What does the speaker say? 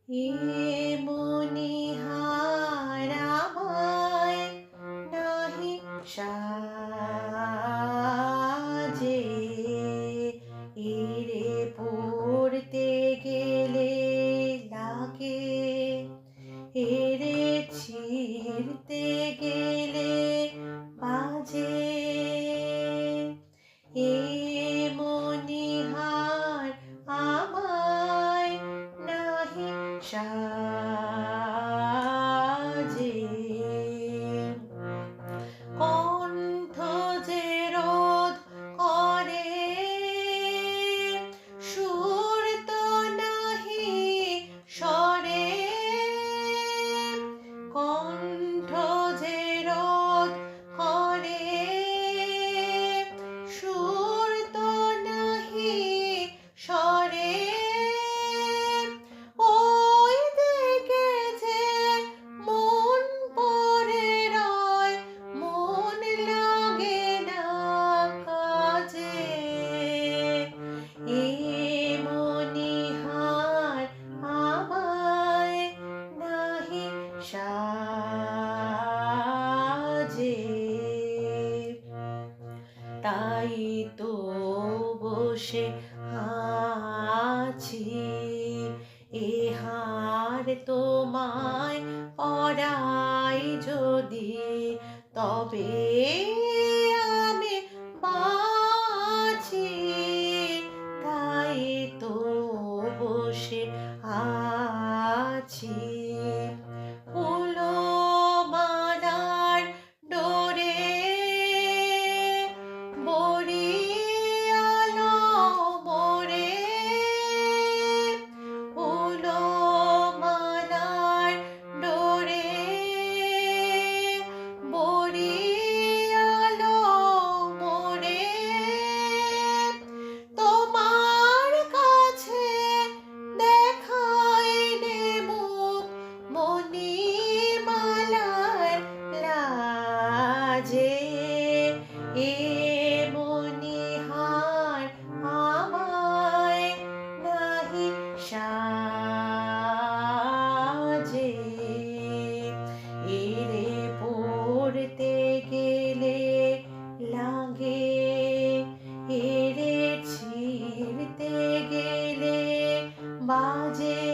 এ মনিহার আমায় নাহি সাজে, এরে পড়তে গেলে লাগে, এরে ছিঁড়তে গেলে বাজে। এ মনিহার আমায় নাহি সাজে। কণ্ঠ যে রোধ করে, সুর তো নাহি সরে। কণ্ঠ যে রোধ করে, সুর তো নাহি সরে। ওই দিকে যে মন পড়ে রয়, মন লাগে না কাজে। এ মনিহার আমায় নাহি সাজে। তাই তো বসে আছি, এ হার তোমায় পরাই যদি, তবে আমি বাঁচি। তাই তো বসে আছি, ফুলো মালার ডোরে বরিয়ালো মোরে। ফুলো মালার ডোরে বরিয়ালো মোরে। তোমার কাছে দেখাই নে মুখ, মণিমালার লাজে। এ মনিহার আমায় নাহি সাজে, এরে পড়তে গেলে লাগে, এরে ছিঁড়তে গেলে বাজে।